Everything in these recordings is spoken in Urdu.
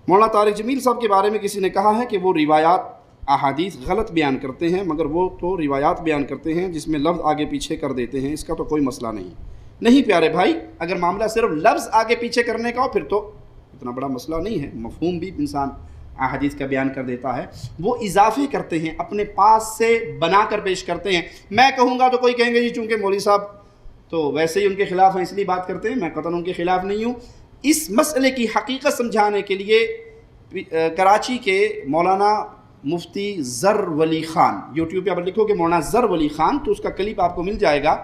مولانا طارق جمیل صاحب کے بارے میں کسی نے کہا ہے کہ وہ روایات احادیث غلط بیان کرتے ہیں، مگر وہ تو روایات بیان کرتے ہیں جس میں لفظ آگے پیچھے کر دیتے ہیں، اس کا تو کوئی مسئلہ نہیں پیارے بھائی، اگر معاملہ صرف لفظ آگے پیچھے کرنے کا ہو پھر تو اتنا بڑا مسئلہ نہیں ہے، مفہوم بھی انسان احادیث کا بیان کر دیتا ہے۔ وہ اضافے کرتے ہیں، اپنے پاس سے بنا کر پیش کرتے ہیں۔ میں کہوں گا تو کوئی کہیں گے جی چونکہ مولوی صاحب تو ویسے ہی ان کے خلاف ہیں اس لیے بات کرتے ہیں، میں قطعاً ان کے خلاف نہیں ہوں۔ اس مسئلے کی حقیقت سمجھانے کے لیے کراچی کے مولانا مفتی ظر ولی خان، یوٹیوب پہ آپ لکھو کہ مولانا ظر ولی خان تو اس کا کلپ آپ کو مل جائے گا،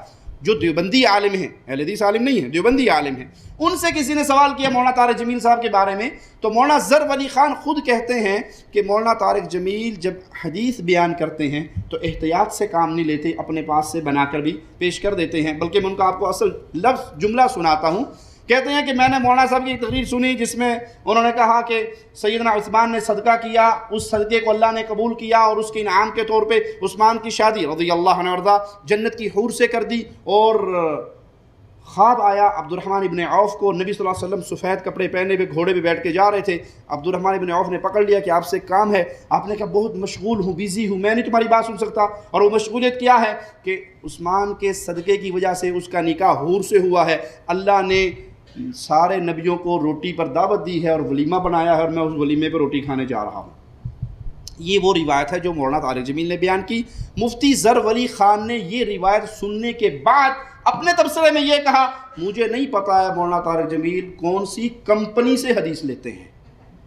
جو دیوبندی عالم ہیں، اہل حدیث عالم نہیں ہیں، دیوبندی عالم ہیں۔ ان سے کسی نے سوال کیا مولانا طارق جمیل صاحب کے بارے میں، تو مولانا ظر ولی خان خود کہتے ہیں کہ مولانا طارق جمیل جب حدیث بیان کرتے ہیں تو احتیاط سے کام نہیں لیتے، اپنے پاس سے بنا کر بھی پیش کر دیتے ہیں، بلکہ میں ان کا آپ کو اصل لفظ جملہ سناتا ہوں۔ کہتے ہیں کہ میں نے مولانا صاحب کی ایک تقریر سنی جس میں انہوں نے کہا کہ سیدنا عثمان نے صدقہ کیا، اس صدقے کو اللہ نے قبول کیا اور اس کے انعام کے طور پہ عثمان کی شادی رضی اللہ عنہ وارضا جنت کی حور سے کر دی، اور خواب آیا عبد الرحمن ابن عوف کو، نبی صلی اللہ علیہ وسلم سفید کپڑے پہنے ہوئے گھوڑے پہ بیٹھ کے جا رہے تھے، عبد الرحمن ابن عوف نے پکڑ لیا کہ آپ سے کام ہے، آپ نے کہا بہت مشغول ہوں، بیزی ہوں، میں نہیں تمہاری بات سن سکتا، اور وہ مشغولیت کیا ہے کہ عثمان کے صدقے کی وجہ سے اس کا نکاح حور سے ہوا ہے، اللہ نے سارے نبیوں کو روٹی پر دعوت دی ہے اور ولیمہ بنایا ہے اور میں اس ولیمے پر روٹی کھانے جا رہا ہوں۔ یہ وہ روایت ہے جو مولانا طارق جمیل نے بیان کی۔ مفتی ظر ولی خان نے یہ روایت سننے کے بعد اپنے تبصرے میں یہ کہا مجھے نہیں پتا ہے مولانا طارق جمیل کون سی کمپنی سے حدیث لیتے ہیں۔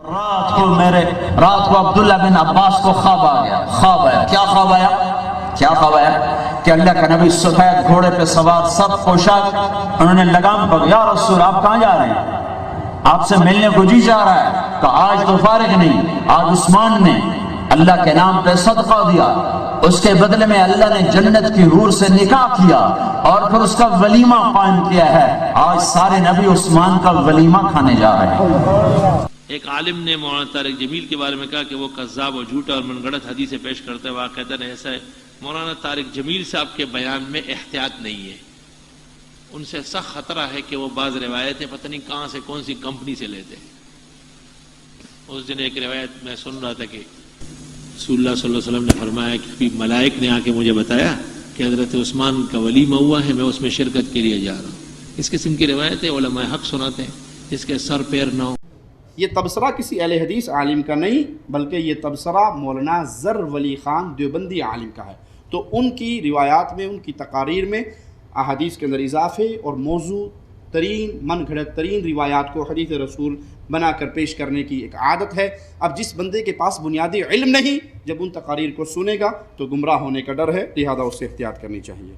رات کو عبداللہ بن عباس کو خواب آیا، کیا خواب آیا کہ اللہ کا نبی سفید گھوڑے پہ سوار، سب پوشاک، انہوں نے لگام پکڑی، یا رسول آپ کہاں جا رہے ہیں؟ آپ سے ملنے کو جی چاہ رہا ہے، کہ آج تو فارغ نہیں، آج عثمان نے اللہ کے نام پہ صدقہ دیا، اس کے بدلے میں اللہ نے جنت کی حور سے نکاح کیا اور پھر اس کا ولیمہ قائم کیا ہے، آج سارے نبی عثمان کا ولیمہ کھانے جا رہے ہیں۔ ایک عالم نے مولانا طارق جمیل کے بارے میں کہا کہ وہ کذاب اور جھوٹا اور من گھڑت حدیثیں پیش کرتا ہے، واقعتاً ایسا ہے۔ مولانا طارق جمیل صاحب کے بیان میں احتیاط نہیں ہے، ان سے سخت خطرہ ہے کہ وہ بعض روایتیں پتہ نہیں کہاں سے کون سی کمپنی سے لیتے ہیں۔ اس دن ایک روایت میں سن رہا تھا کہ رسول اللہ صلی اللہ علیہ وسلم نے فرمایا کہ ملائک نے آ کے مجھے بتایا کہ حضرت عثمان کا ولیمہ ہوا ہے، میں اس میں شرکت کے لیے جا رہا ہوں۔ اس قسم کی روایتیں علماء حق سناتے ہیں، اس کے سر پیر نہ ہو۔ یہ تبصرہ کسی اہل حدیث عالم کا نہیں بلکہ یہ تبصرہ مولانا ظر ولی خان دیوبندی عالم کا ہے۔ تو ان کی روایات میں، ان کی تقاریر میں احادیث کے اندر اضافے اور موضوع ترین، من گھڑت ترین روایات کو حدیث رسول بنا کر پیش کرنے کی ایک عادت ہے۔ اب جس بندے کے پاس بنیادی علم نہیں، جب ان تقاریر کو سنے گا تو گمراہ ہونے کا ڈر ہے، لہذا اس سے احتیاط کرنی چاہیے۔